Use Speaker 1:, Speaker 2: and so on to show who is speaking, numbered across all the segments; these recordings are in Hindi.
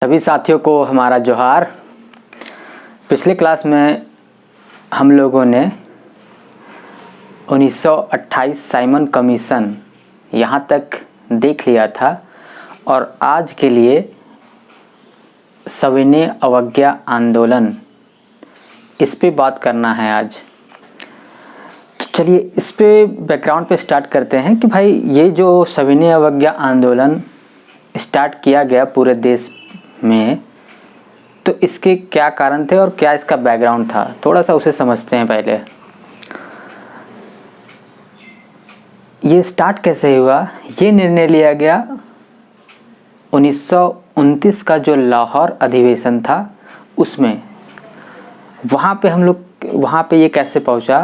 Speaker 1: सभी साथियों को हमारा जोहार। पिछले क्लास में हम लोगों ने 1928 साइमन कमीशन यहाँ तक देख लिया था और आज के लिए सविनय अवज्ञा आंदोलन इस पे बात करना है आज। तो चलिए इस पे बैकग्राउंड पे स्टार्ट करते हैं कि भाई ये जो सविनय अवज्ञा आंदोलन स्टार्ट किया गया पूरे देश में, तो इसके क्या कारण थे और क्या इसका बैकग्राउंड था, थोड़ा सा उसे समझते हैं। पहले ये स्टार्ट कैसे हुआ, ये निर्णय लिया गया 1929 का जो लाहौर अधिवेशन था उसमें। वहाँ पे ये कैसे पहुँचा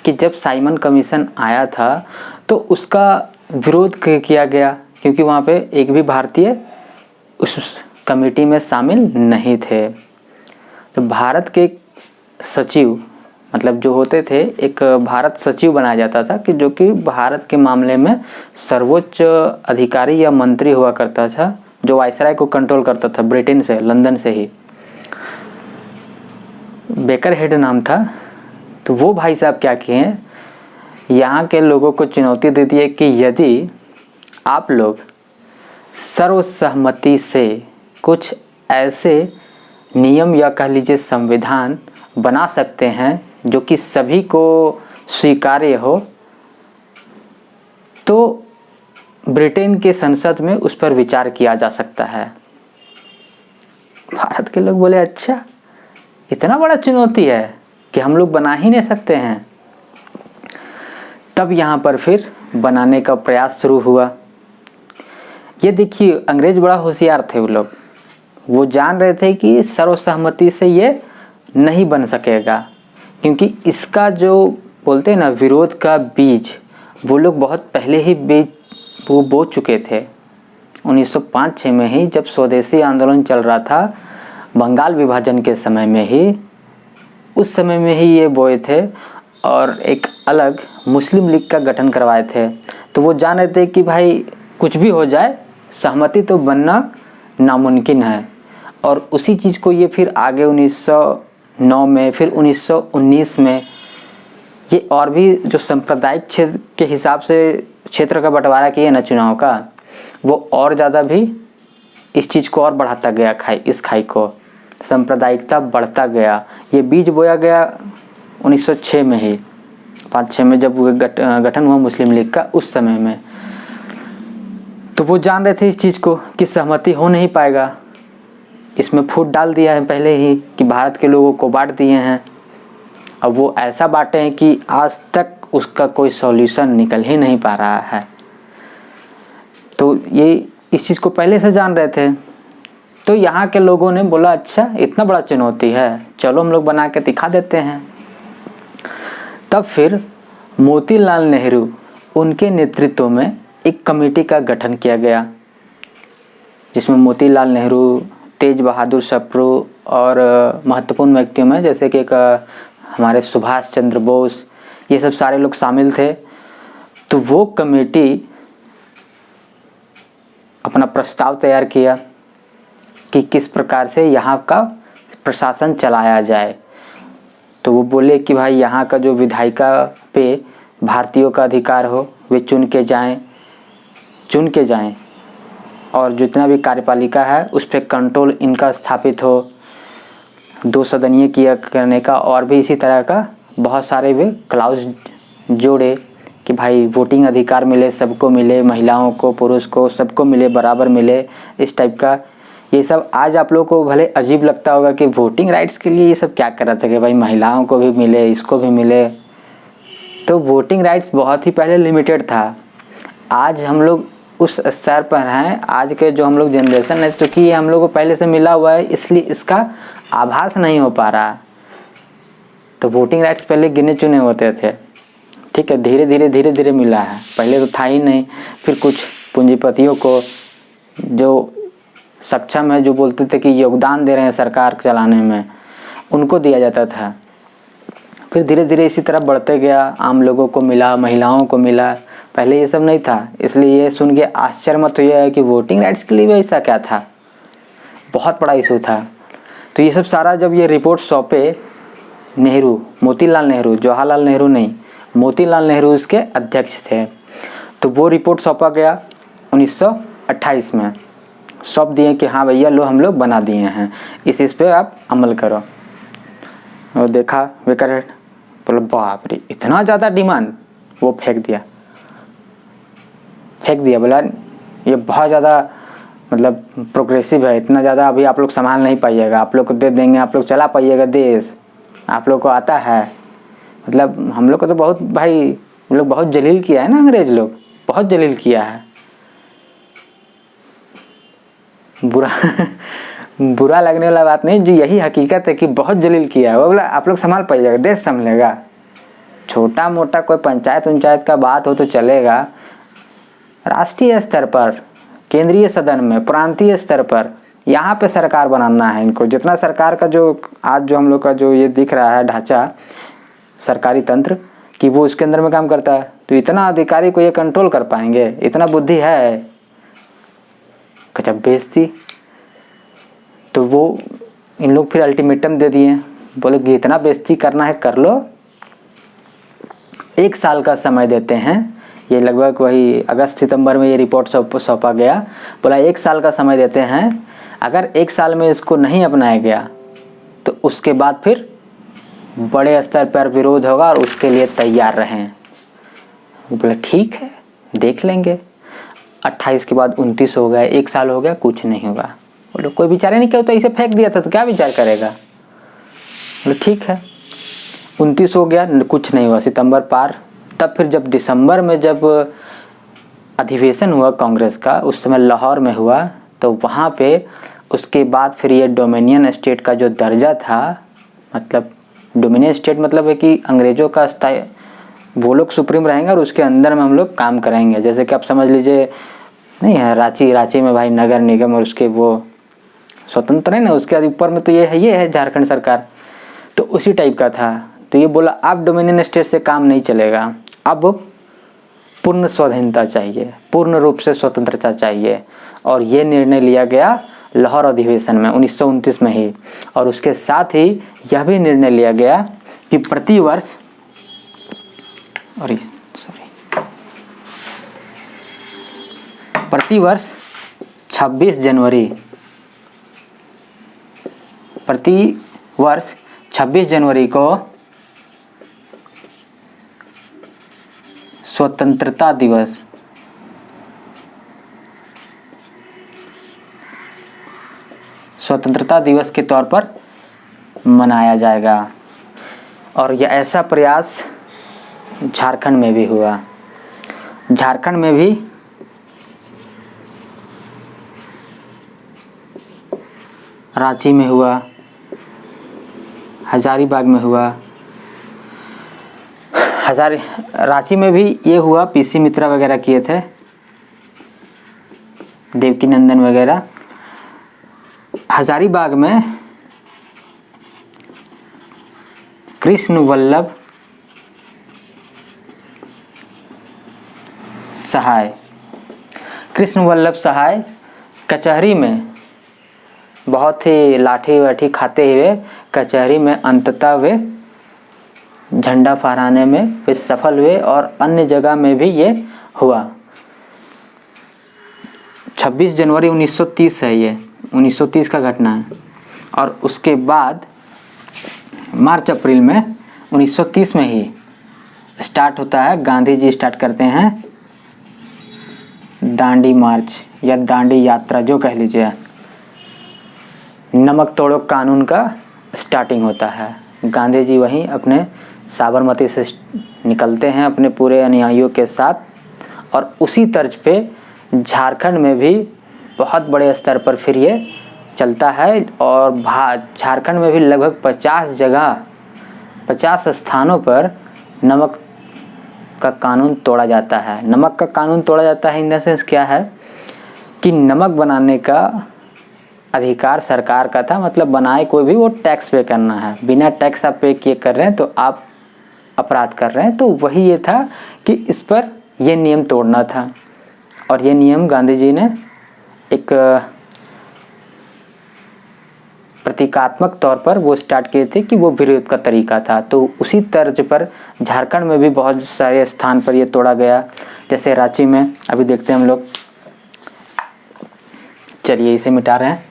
Speaker 1: कि जब साइमन कमीशन आया था तो उसका विरोध किया गया, क्योंकि वहाँ पे एक भी भारतीय उस कमेटी में शामिल नहीं थे। तो भारत के सचिव मतलब जो होते थे, एक भारत सचिव बनाया जाता था कि जो कि भारत के मामले में सर्वोच्च अधिकारी या मंत्री हुआ करता था, जो वायसराय को कंट्रोल करता था ब्रिटेन से, लंदन से ही। बेकर हेड नाम था। तो वो भाई साहब क्या किए हैं, यहाँ के लोगों को चुनौती दे दी है कि यदि आप लोग सर्वसहमति से कुछ ऐसे नियम या कह लीजिए संविधान बना सकते हैं जो कि सभी को स्वीकार्य हो, तो ब्रिटेन के संसद में उस पर विचार किया जा सकता है। भारत के लोग बोले अच्छा, इतना बड़ा चुनौती है कि हम लोग बना ही नहीं सकते हैं। तब यहाँ पर फिर बनाने का प्रयास शुरू हुआ। ये देखिए, अंग्रेज बड़ा होशियार थे। वो जान रहे थे कि सर्वसहमति से ये नहीं बन सकेगा, क्योंकि इसका जो बोलते हैं ना विरोध का बीज, वो लोग बहुत पहले ही वो बो चुके थे। 1905-06 में ही जब स्वदेशी आंदोलन चल रहा था, बंगाल विभाजन के समय में ही, उस समय में ही ये बोए थे और एक अलग मुस्लिम लीग का गठन करवाए थे। तो वो जान रहे थे कि भाई कुछ भी हो जाए, सहमति तो बनना नामुमकिन है। और उसी चीज़ को ये फिर आगे 1909 में, फिर 1919 में ये और भी जो सांप्रदायिक क्षेत्र के हिसाब से क्षेत्र का बंटवारा किए ना चुनाव का, वो और ज़्यादा भी इस चीज़ को और बढ़ाता गया। इस खाई को सांप्रदायिकता बढ़ता गया। ये बीज बोया गया 1906 में ही, 5-6 में जब गठन हुआ मुस्लिम लीग का, उस समय में। तो वो जान रहे थे इस चीज़ को कि सहमति हो नहीं पाएगा। इसमें फूट डाल दिया है पहले ही कि भारत के लोगों को बांट दिए हैं। अब वो ऐसा बांटे हैं कि आज तक उसका कोई सॉल्यूशन निकल ही नहीं पा रहा है। तो ये इस चीज़ को पहले से जान रहे थे। तो यहाँ के लोगों ने बोला अच्छा, इतना बड़ा चुनौती है, चलो हम लोग बना के दिखा देते हैं। तब फिर मोतीलाल नेहरू, उनके नेतृत्व में एक कमेटी का गठन किया गया, जिसमें मोतीलाल नेहरू, तेज बहादुर सप्रू और महत्वपूर्ण व्यक्तियों में जैसे कि एक हमारे सुभाष चंद्र बोस, ये सब सारे लोग शामिल थे। तो वो कमेटी अपना प्रस्ताव तैयार किया कि किस प्रकार से यहाँ का प्रशासन चलाया जाए। तो वो बोले कि भाई यहाँ का जो विधायिका पे भारतीयों का अधिकार हो, वे चुन के जाएं और जितना भी कार्यपालिका है उस पर कंट्रोल इनका स्थापित हो। 2 सदनीय किया करने का और भी इसी तरह का बहुत सारे वे क्लाउज जोड़े कि भाई वोटिंग अधिकार मिले, सबको मिले, महिलाओं को, पुरुष को, सबको मिले, बराबर मिले, इस टाइप का। ये सब आज आप लोगों को भले अजीब लगता होगा कि वोटिंग राइट्स के लिए ये सब क्या कर रहा था कि भाई महिलाओं को भी मिले, इसको भी मिले। तो वोटिंग राइट्स बहुत ही पहले लिमिटेड था। आज हम लोग उस स्तर पर हैं, आज के जो हम लोग जनरेशन है, क्योंकि ये हम लोग को पहले से मिला हुआ है, इसलिए इसका आभास नहीं हो पा रहा। तो वोटिंग राइट्स पहले गिने चुने होते थे, ठीक है, धीरे धीरे मिला है, पहले तो था ही नहीं। फिर कुछ पूंजीपतियों को जो सक्षम है, जो बोलते थे कि योगदान दे रहे हैं सरकार चलाने में, उनको दिया जाता था। फिर धीरे धीरे इसी तरह बढ़ते गया, आम लोगों को मिला, महिलाओं को मिला, पहले ये सब नहीं था। इसलिए ये सुन के आश्चर्य मत हुआ है कि वोटिंग राइट्स के लिए भी ऐसा क्या था। बहुत बड़ा इशू था। तो ये सब सारा जब ये रिपोर्ट सौंपे नेहरू, मोतीलाल नेहरू, जवाहरलाल नेहरू नहीं, मोतीलाल नेहरू इसके अध्यक्ष थे। तो वो रिपोर्ट सौंपा गया 1928 में, सौंप दिए कि हाँ भैया लो हम लोग बना दिए हैं, इस पे आप अमल करो। और देखा बेकार, बोलो बाप रे इतना ज़्यादा डिमांड, वो फेंक दिया, बोला ये बहुत ज़्यादा मतलब प्रोग्रेसिव है, इतना ज़्यादा अभी आप लोग संभाल नहीं पाइएगा, आप लोग को दे देंगे, आप लोग चला पाइएगा देश, आप लोग को आता है। मतलब हम लोग को तो बहुत भाई, हम लोग बहुत जलील किया है ना, अंग्रेज लोग बहुत जलील किया है। बुरा लगने वाला बात नहीं, जो यही हकीकत है कि बहुत जलील किया है। वो बोला आप लोग संभाल पाइएगा, देश संभलेगा। छोटा मोटा कोई पंचायत का बात हो तो चलेगा, राष्ट्रीय स्तर पर, केंद्रीय सदन में, प्रांतीय स्तर पर, यहाँ पे सरकार बनाना है इनको। जितना सरकार का जो आज जो हम लोग का जो ये दिख रहा है ढांचा, सरकारी तंत्र, कि वो उसके अंदर में काम करता है, तो इतना अधिकारी को ये कंट्रोल कर पाएंगे, इतना बुद्धि है? गजब बेइज्जती। तो वो इन लोग फिर अल्टीमेटम दे दिए, बोले कि इतना बेइज्जती करना है कर लो, 1 साल का समय देते हैं। ये लगभग वही अगस्त सितंबर में ये रिपोर्ट सौंपा गया। बोला 1 साल का समय देते हैं, अगर 1 साल में इसको नहीं अपनाया गया तो उसके बाद फिर बड़े स्तर पर विरोध होगा और उसके लिए तैयार रहें। बोला ठीक है देख लेंगे। 28 के बाद 29 हो गया, 1 साल हो गया, कुछ नहीं होगा। बोले कोई विचार नहीं किया, तो इसे फेंक दिया था तो क्या विचार करेगा। बोले ठीक है। 29 हो गया, कुछ नहीं हुआ, सितंबर पार। तब फिर जब दिसंबर में जब अधिवेशन हुआ कांग्रेस का, उस समय लाहौर में हुआ, तो वहाँ पे उसके बाद फिर ये डोमिनियन स्टेट का जो दर्जा था, मतलब डोमिनियन स्टेट मतलब है कि अंग्रेजों का स्थायी, वो लोग सुप्रीम रहेंगे और उसके अंदर में हम लोग काम करेंगे। जैसे कि आप समझ लीजिए नहीं है रांची में भाई नगर निगम और उसके वो स्वतंत्र है ना, उसके ऊपर में तो ये है झारखंड सरकार, तो उसी टाइप का था। तो ये बोला अब डोमिनियन स्टेट से काम नहीं चलेगा, अब पूर्ण स्वाधीनता चाहिए, पूर्ण रूप से स्वतंत्रता चाहिए। और ये निर्णय लिया गया लाहौर अधिवेशन में 1929 में ही। और उसके साथ ही यह भी निर्णय लिया गया कि प्रतिवर्ष 26 जनवरी को स्वतंत्रता दिवस के तौर पर मनाया जाएगा। और यह ऐसा प्रयास झारखंड में भी हुआ। झारखंड में भी रांची में हुआ, हजारीबाग में हुआ। रांची में भी ये हुआ, पीसी मित्रा वगैरह किए थे, देवकी नंदन वगैरह। हजारीबाग में कृष्ण वल्लभ सहाय कचहरी में बहुत ही लाठी वाठी खाते हुए कचहरी में अंततः वे झंडा फहराने में वे सफल हुए। और अन्य जगह में भी ये हुआ। 26 जनवरी 1930 है, ये 1930 का घटना है। और उसके बाद मार्च अप्रैल में 1930 में ही स्टार्ट होता है, गांधी जी स्टार्ट करते हैं दांडी मार्च या दांडी यात्रा जो कह लीजिए। नमक तोड़ो कानून का स्टार्टिंग होता है। गांधी जी वहीं अपने साबरमती से निकलते हैं अपने पूरे अनुयायियों के साथ। और उसी तर्ज पे झारखंड में भी बहुत बड़े स्तर पर फिर ये चलता है। और झारखंड में भी लगभग 50 स्थानों पर नमक का कानून तोड़ा जाता है। नमक का कानून तोड़ा जाता है इन द सेंस क्या है कि नमक बनाने का अधिकार सरकार का था, मतलब बनाए कोई भी वो टैक्स पे करना है, बिना टैक्स आप पे किए कर रहे हैं तो आप अपराध कर रहे हैं। तो वही ये था कि इस पर ये नियम तोड़ना था। और ये नियम गांधी जी ने एक प्रतीकात्मक तौर पर वो स्टार्ट किए थे कि वो विरोध का तरीका था। तो उसी तर्ज पर झारखंड में भी बहुत सारे स्थान पर ये तोड़ा गया, जैसे रांची में। अभी देखते हैं हम लोग, चलिए इसे मिटा रहे हैं।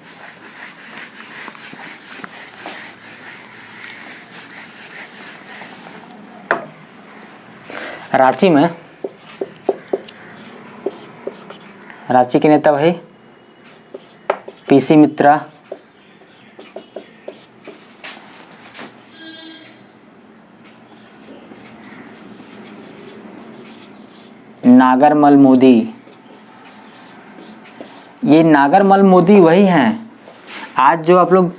Speaker 1: रांची के नेता भाई पीसी मित्रा, नागरमल मोदी। ये नागरमल मोदी वही हैं आज जो आप लोग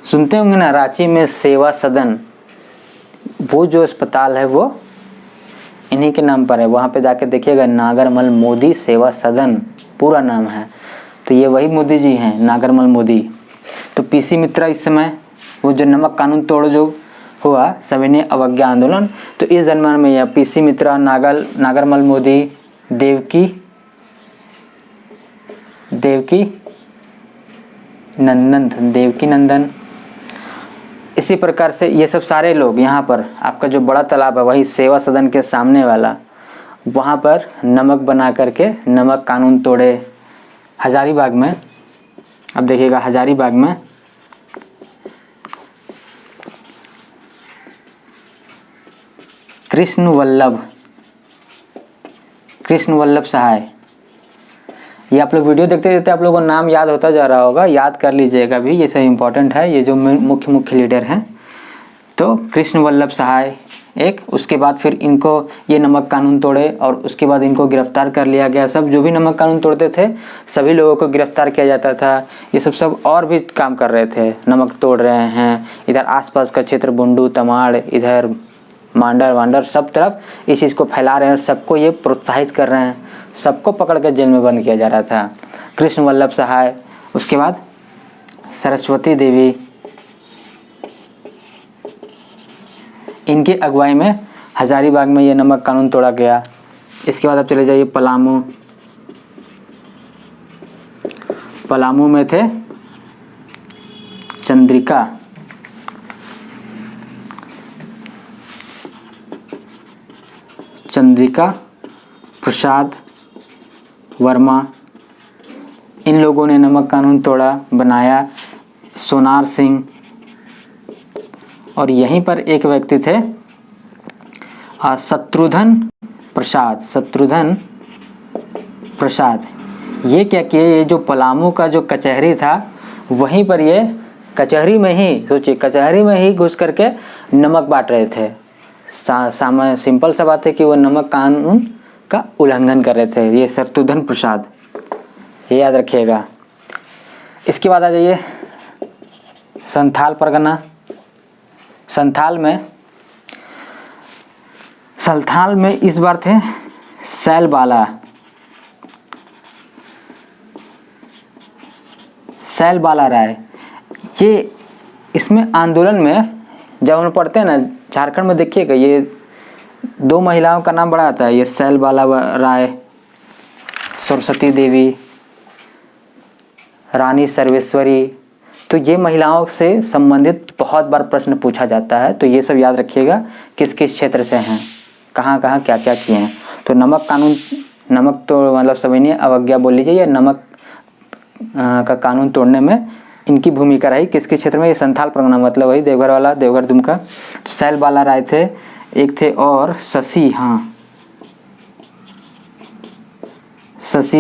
Speaker 1: सुनते होंगे ना, रांची में सेवा सदन, वो जो अस्पताल है वो इन्हीं के नाम पर है। वहाँ पे जाके देखिएगा, नागरमल मोदी सेवा सदन पूरा नाम है। तो ये वही मोदी जी हैं, नागरमल मोदी। तो पीसी मित्रा इस समय वो जो नमक कानून तोड़ जो हुआ सविनय अवज्ञा आंदोलन, तो इस दरम्यान में यह पीसी मित्रा, नागरमल मोदी, देवकी नंदन, इसी प्रकार से ये सब सारे लोग यहाँ पर, आपका जो बड़ा तालाब है वही सेवा सदन के सामने वाला, वहाँ पर नमक बना करके नमक कानून तोड़े। हजारीबाग में, अब देखिएगा हजारीबाग में कृष्ण वल्लभ सहाय, ये आप लोग वीडियो देखते देखते आप लोगों को नाम याद होता जा रहा होगा, याद कर लीजिएगा भी, ये सब इम्पोर्टेंट है। ये जो मुख्य लीडर हैं, तो कृष्ण वल्लभ सहाय एक, उसके बाद फिर इनको ये नमक कानून तोड़े और उसके बाद इनको गिरफ्तार कर लिया गया। सब जो भी नमक कानून तोड़ते थे सभी लोगों को गिरफ्तार किया जाता था। ये सब और भी काम कर रहे थे, नमक तोड़ रहे हैं, इधर आसपास का क्षेत्र बुंडू तमाड़, इधर मांडर वांडर, सब तरफ इस चीज़ को फैला रहे हैं और सबको ये प्रोत्साहित कर रहे हैं। सबको पकड़ कर जेल में बंद किया जा रहा था। कृष्ण वल्लभ सहाय, उसके बाद सरस्वती देवी, इनकी अगुवाई में हजारीबाग में ये नमक कानून तोड़ा गया। इसके बाद आप चले जाइए पलामू में थे चंद्रिका प्रसाद वर्मा, इन लोगों ने नमक कानून तोड़ा, बनाया। सोनार सिंह, और यहीं पर एक व्यक्ति थे शत्रुघ्न प्रसाद। ये क्या किए, ये जो पलामू का जो कचहरी था वहीं पर ये कचहरी में ही, सोचिए कचहरी में ही घुस करके नमक बांट रहे थे। सिंपल सा बात है कि वो नमक कानून का उल्लंघन कर रहे थे, ये शत्रुघ्न प्रसाद, ये याद रखिएगा। इसके बाद आ जाइए संथाल परगना। संथाल में इस बार थे सैल बाला राय। ये इसमें आंदोलन में जब हम पढ़ते हैं ना, झारखंड में देखिएगा ये दो महिलाओं का नाम बड़ा आता है, ये सैल बाला राय, सरस्वती देवी, रानी सर्वेश्वरी। तो ये महिलाओं से संबंधित बहुत बार प्रश्न पूछा जाता है, तो ये सब याद रखिएगा किस किस क्षेत्र से हैं, कहाँ कहाँ क्या क्या किए हैं। तो नमक तो मतलब सविनय अवज्ञा बोल लीजिए, या नमक का कानून तोड़ने में इनकी भूमिका रही। किसके क्षेत्र में, ये संथाल परगना, मतलब वही देवघर वाला, देवघर दुमका। तो सैल बाला राय थे, एक थे और शशि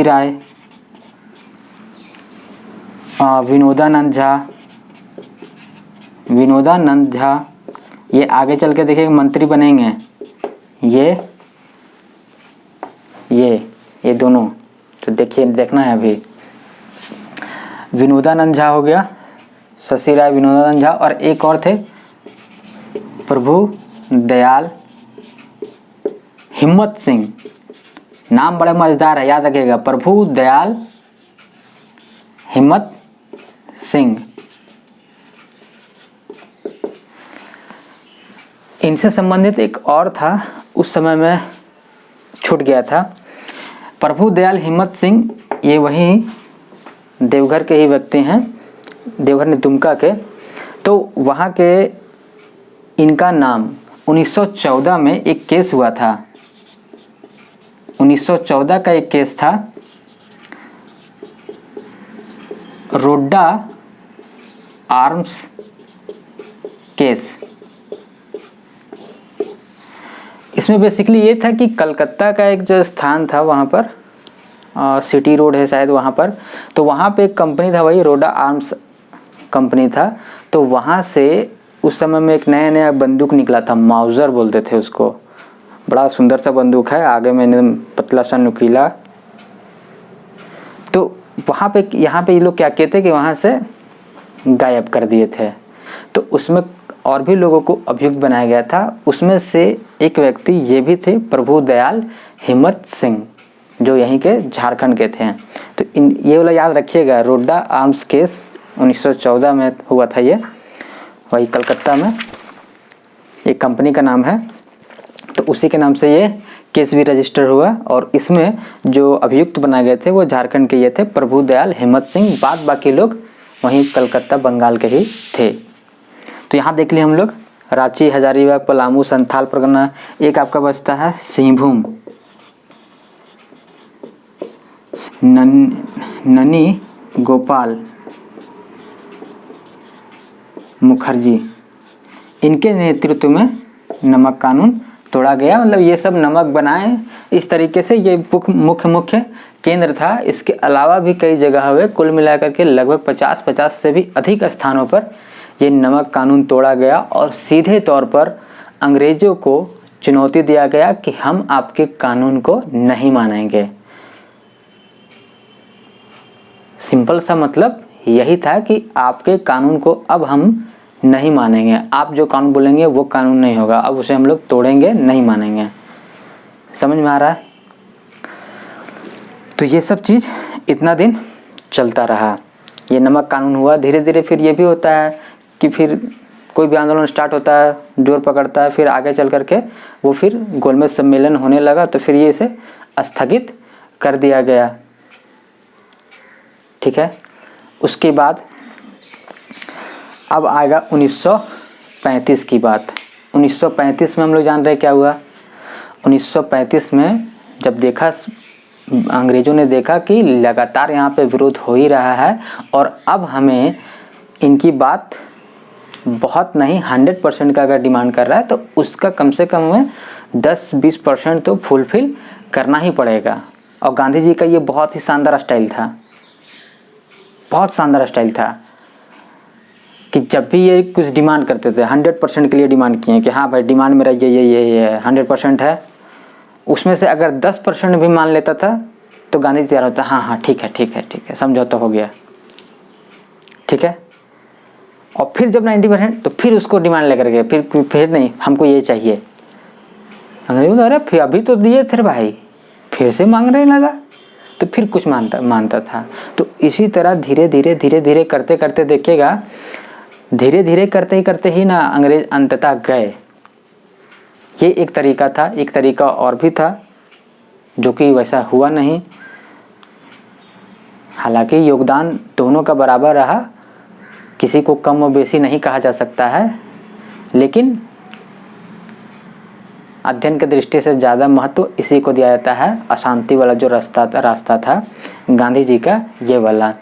Speaker 1: राय, विनोदानंद झा, ये आगे चल के देखिए मंत्री बनेंगे। ये दोनों तो देखना है अभी। विनोदानंद झा हो गया, शशि राय, विनोदानंद झा, और एक और थे प्रभु दयाल हिम्मत सिंह। नाम बड़ा मजेदार है, याद रखिएगा, प्रभु दयाल हिम्मत सिंह। इनसे संबंधित एक और था, उस समय में छूट गया था। प्रभु दयाल हिम्मत सिंह ये वही देवघर के ही व्यक्ति हैं देवघर नहीं, दुमका के, तो वहाँ के इनका नाम 1914 में एक केस हुआ था। 1914 का एक केस था, रोड्डा आर्म्स केस। इसमें बेसिकली ये था कि कलकत्ता का एक जो स्थान था वहाँ पर सिटी रोड है शायद वहाँ पर, तो वहाँ पे एक कंपनी था, वही रोड्डा आर्म्स कंपनी था। तो वहाँ से उस समय में एक नया नया बंदूक निकला था, माउजर बोलते थे उसको, बड़ा सुंदर सा बंदूक है, आगे में पतला सा नुकीला। तो वहाँ पे यहाँ पे ये लोग क्या कहते कि वहाँ से गायब कर दिए थे। तो उसमें और भी लोगों को अभियुक्त बनाया गया था। उसमें से एक व्यक्ति ये भी थे, प्रभु दयाल हिम्मत सिंह, जो यहीं के झारखंड के थे। तो ये वाला याद रखिएगा, रोड्डा आर्म्स केस 1914 में हुआ था, ये वही कलकत्ता में, एक कंपनी का नाम है, तो उसी के नाम से ये केस भी रजिस्टर हुआ। और इसमें जो अभियुक्त बनाए गए थे वो झारखंड के ये थे, प्रभु दयाल हिम्मत सिंह। बाद बाकी लोग वहीं कलकत्ता बंगाल के ही थे। तो यहाँ देख लिए हम लोग रांची, हजारीबाग, पलामू, संथाल परगना। एक आपका बचता है सिंहभूम, ननी गोपाल मुखर्जी, इनके नेतृत्व में नमक कानून तोड़ा गया। मतलब ये सब नमक बनाए, इस तरीके से ये मुख्य केंद्र था। इसके अलावा भी कई जगह हुए, कुल मिलाकर के लगभग 50 से भी अधिक स्थानों पर ये नमक कानून तोड़ा गया और सीधे तौर पर अंग्रेजों को चुनौती दिया गया कि हम आपके कानून को नहीं मानेंगे। सिंपल सा मतलब यही था कि आपके कानून को अब हम नहीं मानेंगे, आप जो कानून बोलेंगे वो कानून नहीं होगा, अब उसे हम लोग तोड़ेंगे, नहीं मानेंगे। समझ में आ रहा है? तो ये सब चीज़ इतना दिन चलता रहा। ये नमक कानून हुआ, धीरे धीरे फिर ये भी होता है कि फिर कोई भी आंदोलन स्टार्ट होता है, जोर पकड़ता है, फिर आगे चल करके वो फिर गोलमेज सम्मेलन होने लगा, तो फिर ये इसे स्थगित कर दिया गया। ठीक है, उसके बाद अब आएगा 1935 की बात। 1935 में हम लोग जान रहे क्या हुआ। 1935 में जब देखा, अंग्रेज़ों ने देखा कि लगातार यहाँ पे विरोध हो ही रहा है और अब हमें इनकी बात बहुत नहीं 100% का अगर डिमांड कर रहा है तो उसका कम से कम में 10-20% तो फुलफिल करना ही पड़ेगा। और गांधी जी का ये बहुत ही शानदार स्टाइल था, बहुत शानदार स्टाइल था कि जब भी ये कुछ डिमांड करते थे 100% के लिए डिमांड किए कि हाँ भाई डिमांड मेरा ये 100% है। उसमें से अगर 10% भी मान लेता था तो गांधी तैयार होता, हाँ ठीक है समझौता हो गया, ठीक है। और फिर जब 90% तो फिर उसको डिमांड लेकर के फिर नहीं, हमको ये चाहिए। अंग्रेज बोला अरे फिर अभी तो दिए थे भाई, फिर से मांगने लगा, तो फिर कुछ मानता था। तो इसी तरह धीरे धीरे करते देखिएगा, धीरे धीरे करते ही ना अंग्रेज अंततः गए। ये एक तरीका था। एक तरीका और भी था जो कि वैसा हुआ नहीं। हालांकि योगदान दोनों का बराबर रहा, किसी को कम और बेसी नहीं कहा जा सकता है, लेकिन अध्ययन की दृष्टि से ज़्यादा महत्व इसी को दिया जाता है। अशांति वाला जो रास्ता था गांधी जी का, ये वाला।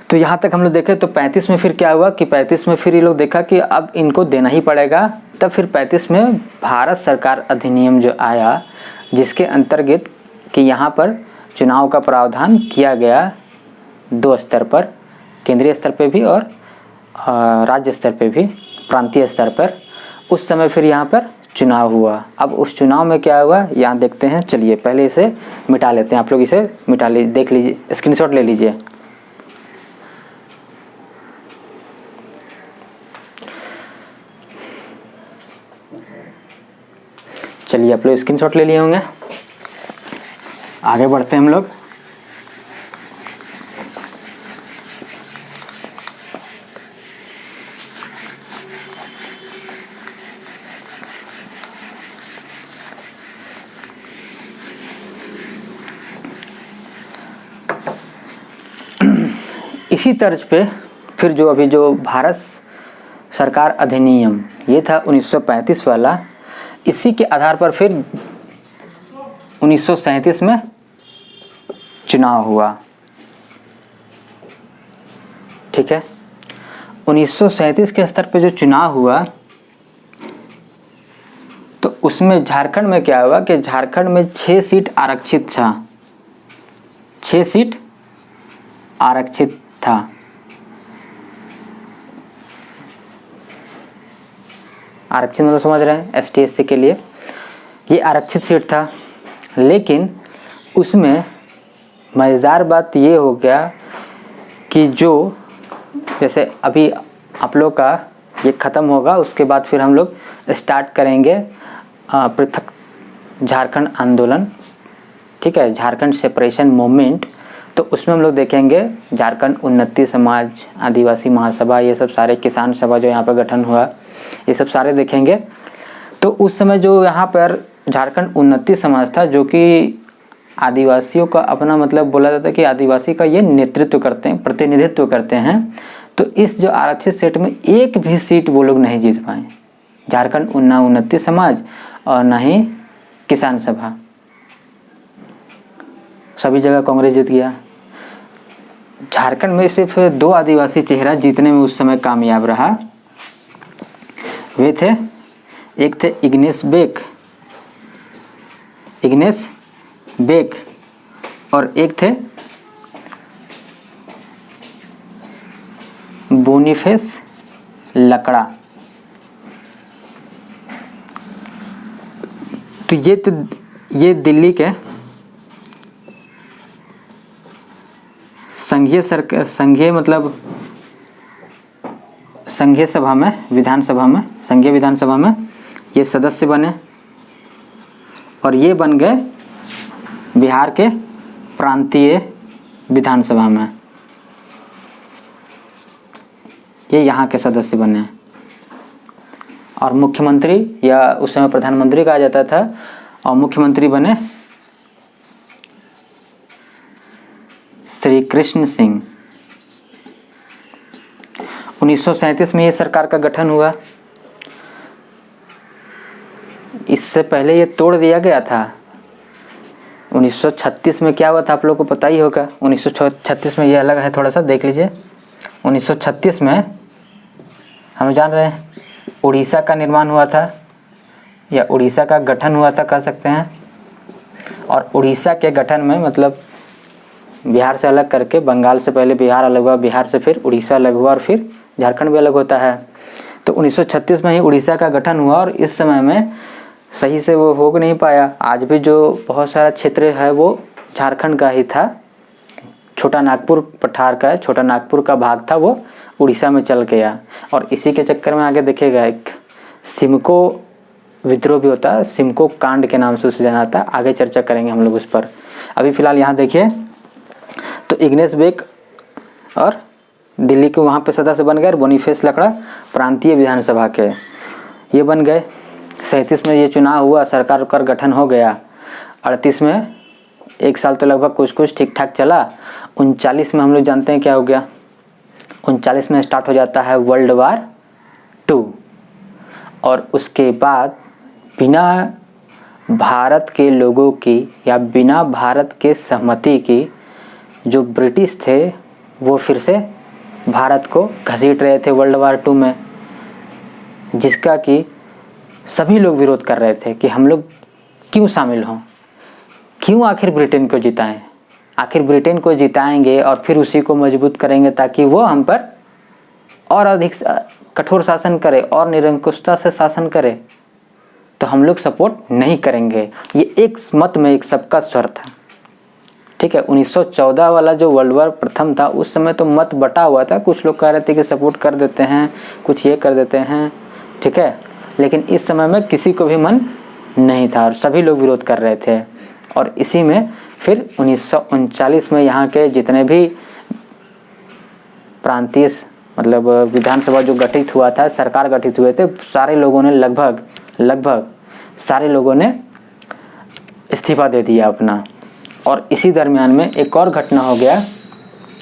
Speaker 1: तो यहाँ तक हम लोग देखें तो 35 में फिर क्या हुआ कि 35 में फिर ये लोग देखा कि अब इनको देना ही पड़ेगा। तब फिर 35 में भारत सरकार अधिनियम जो आया, जिसके अंतर्गत कि यहाँ पर चुनाव का प्रावधान किया गया 2 स्तर पर, केंद्रीय स्तर पे भी और राज्य स्तर पे भी, प्रांतीय स्तर पर। उस समय फिर यहाँ पर चुनाव हुआ। अब उस चुनाव में क्या हुआ यहाँ देखते हैं। चलिए पहले इसे मिटा लेते हैं, आप लोग इसे मिटा लीजिए, देख लीजिए, स्क्रीनशॉट ले लीजिए। चलिए आप लोग स्क्रीनशॉट ले लिए होंगे, आगे बढ़ते हैं हम लोग। इसी तर्ज पे फिर जो अभी जो भारत सरकार अधिनियम ये था 1935 वाला, इसी के आधार पर फिर 1937 में चुनाव हुआ। ठीक है, 1937 के स्तर पे जो चुनाव हुआ तो उसमें झारखंड में क्या हुआ कि झारखंड में 6 सीट आरक्षित था, 6 सीट आरक्षित था। आरक्षित मतलब समझ रहे हैं, ST SC के लिए ये आरक्षित सीट था। लेकिन उसमें मज़ेदार बात ये हो गया कि जो जैसे अभी आप लोग का ये ख़त्म होगा, उसके बाद फिर हम लोग स्टार्ट करेंगे पृथक झारखंड आंदोलन, ठीक है, झारखंड सेपरेशन मूवमेंट। तो उसमें हम लोग देखेंगे झारखंड उन्नति समाज, आदिवासी महासभा, ये सब सारे, किसान सभा जो यहाँ पर गठन हुआ, ये सब सारे देखेंगे। तो उस समय जो यहाँ पर झारखंड उन्नति समाज था, जो कि आदिवासियों का अपना मतलब बोला जाता है कि आदिवासी का ये नेतृत्व करते हैं, प्रतिनिधित्व करते हैं। तो इस जो आरक्षित सीट में एक भी सीट वो लोग नहीं जीत पाए, झारखंड उन्नति समाज और न ही किसान सभा, सभी जगह कांग्रेस जीत गया। झारखंड में सिर्फ 2 आदिवासी चेहरा जीतने में उस समय कामयाब रहा। वे थे, एक थे इग्नेस बेक और एक थे बोनीफेस लकड़ा। तो ये दिल्ली के संघीय सभा में, संघीय विधानसभा में ये सदस्य बने और ये बन गए बिहार के प्रांतीय विधानसभा में, ये यहाँ के सदस्य बने। और मुख्यमंत्री या उस समय प्रधानमंत्री कहा जाता था, और मुख्यमंत्री बने श्री कृष्ण सिंह। 1937 में ये सरकार का गठन हुआ। इससे पहले ये तोड़ दिया गया था। 1936 में क्या हुआ था आप लोगों को पता ही होगा। 1936 में ये अलग है, थोड़ा सा देख लीजिए। 1936 में हम जान रहे हैं उड़ीसा का निर्माण हुआ था, या उड़ीसा का गठन हुआ था कह सकते हैं। और उड़ीसा के गठन में मतलब बिहार से अलग करके, बंगाल से पहले बिहार अलग हुआ, बिहार से फिर उड़ीसा अलग हुआ और फिर झारखंड भी अलग होता है। तो 1936 में ही उड़ीसा का गठन हुआ और इस समय में सही से वो हो नहीं पाया। आज भी जो बहुत सारा क्षेत्र है वो झारखंड का ही था। छोटा नागपुर पठार का है, छोटा नागपुर का भाग था वो उड़ीसा में चल गया। और इसी के चक्कर में आगे देखिएगा एक सिमको विद्रोह भी होता है, सिमको कांड के नाम से उसे जाना था। आगे चर्चा करेंगे हम लोग उस पर। अभी फिलहाल यहाँ देखिए तो इग्नेस बेक और दिल्ली के वहाँ पे सदस्य बन गए। बोनीफेस लकड़ा प्रांतीय विधानसभा के ये बन गए। 37 में ये चुनाव हुआ, सरकार का गठन हो गया। 38 में 1 साल तो लगभग कुछ ठीक ठाक चला। 39 में हम लोग जानते हैं क्या हो गया। 39 में स्टार्ट हो जाता है वर्ल्ड वार 2 और उसके बाद बिना भारत के लोगों की या बिना भारत के सहमति की जो ब्रिटिश थे वो फिर से भारत को घसीट रहे थे वर्ल्ड वार 2 में, जिसका कि सभी लोग विरोध कर रहे थे कि हम लोग क्यों शामिल हों, क्यों आखिर ब्रिटेन को जिताएं, आखिर ब्रिटेन को जिताएंगे और फिर उसी को मजबूत करेंगे ताकि वो हम पर और अधिक कठोर शासन करे और निरंकुशता से शासन करे, तो हम लोग सपोर्ट नहीं करेंगे। ये एक मत में एक सबका स्वर था। ठीक है, 1914 वाला जो वर्ल्ड वार प्रथम था उस समय तो मत बटा हुआ था। कुछ लोग कह रहे थे कि सपोर्ट कर देते हैं, कुछ ये कर देते हैं, ठीक है, लेकिन इस समय में किसी को भी मन नहीं था और सभी लोग विरोध कर रहे थे। और इसी में फिर 1939 में यहाँ के जितने भी प्रांतीय मतलब विधानसभा जो गठित हुआ था, सरकार गठित हुए थे, सारे लोगों ने लगभग सारे लोगों ने इस्तीफा दे दिया अपना। और इसी दरमियान में एक और घटना हो गया।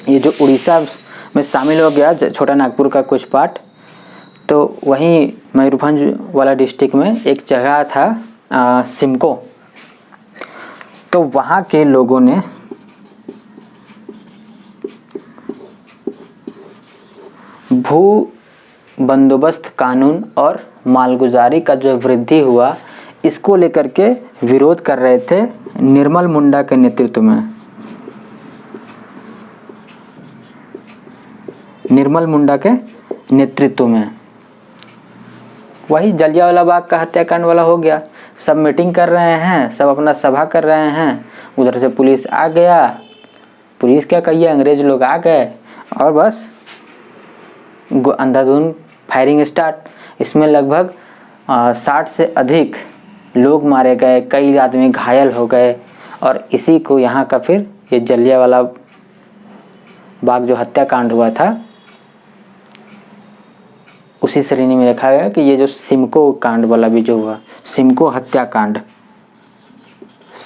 Speaker 1: ये जो उड़ीसा में शामिल हो गया छोटा नागपुर का कुछ पार्ट। तो वहीं मयूरभंज वाला डिस्ट्रिक्ट में एक जगह था सिमको, तो वहाँ के लोगों ने भू बंदोबस्त कानून और मालगुजारी का जो वृद्धि हुआ, इसको लेकर के विरोध कर रहे थे निर्मल मुंडा के नेतृत्व में। निर्मल मुंडा के नेतृत्व में वही जलियांवाला बाग का हत्याकांड वाला हो गया। सब मीटिंग कर रहे हैं, सब अपना सभा कर रहे हैं, उधर से पुलिस आ गया, पुलिस क्या कहिए, अंग्रेज लोग आ गए और बस अंधाधुंध फायरिंग स्टार्ट। इसमें लगभग 60 से अधिक लोग मारे गए, कई आदमी घायल हो गए, और इसी को यहाँ का फिर ये जलियांवाला बाग जो हत्याकांड हुआ था, उसी श्रेणी में रखा गया कि ये जो सिमको कांड वाला भी जो हुआ, सिमको हत्याकांड,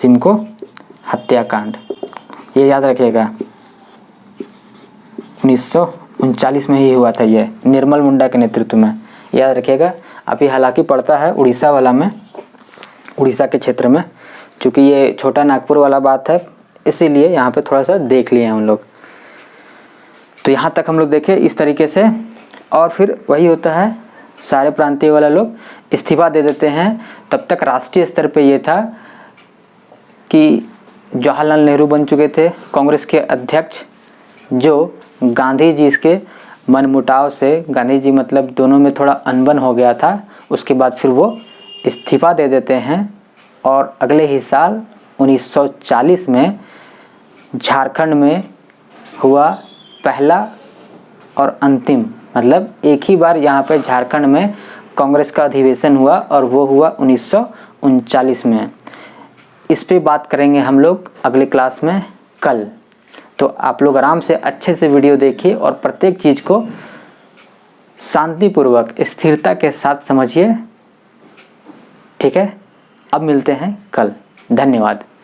Speaker 1: सिमको हत्याकांड, ये याद रखिएगा 1939 में ही हुआ था, ये निर्मल मुंडा के नेतृत्व में, याद रखिएगा। अभी हालांकि पड़ता है उड़ीसा वाला में, उड़ीसा के क्षेत्र में, क्योंकि ये छोटा नागपुर वाला बात है, इसीलिए यहाँ पे थोड़ा सा देख लिए हम लोग। तो यहाँ तक हम लोग देखे इस तरीके से। और फिर वही होता है, सारे प्रांतीय वाला लोग इस्तीफा दे देते हैं। तब तक राष्ट्रीय स्तर पे ये था कि जवाहरलाल नेहरू बन चुके थे कांग्रेस के अध्यक्ष, जो गांधी जी के मनमुटाव से, गांधी जी मतलब दोनों में थोड़ा अनबन हो गया था, उसके बाद फिर वो इस्तीफा दे देते हैं। और अगले ही साल 1940 में झारखंड में हुआ पहला और अंतिम, मतलब एक ही बार यहाँ पे झारखंड में कांग्रेस का अधिवेशन हुआ, और वो हुआ 1939 में। इस पे बात करेंगे हम लोग अगले क्लास में कल। तो आप लोग आराम से अच्छे से वीडियो देखिए और प्रत्येक चीज़ को शांतिपूर्वक स्थिरता के साथ समझिए, ठीक है। अब मिलते हैं कल, धन्यवाद।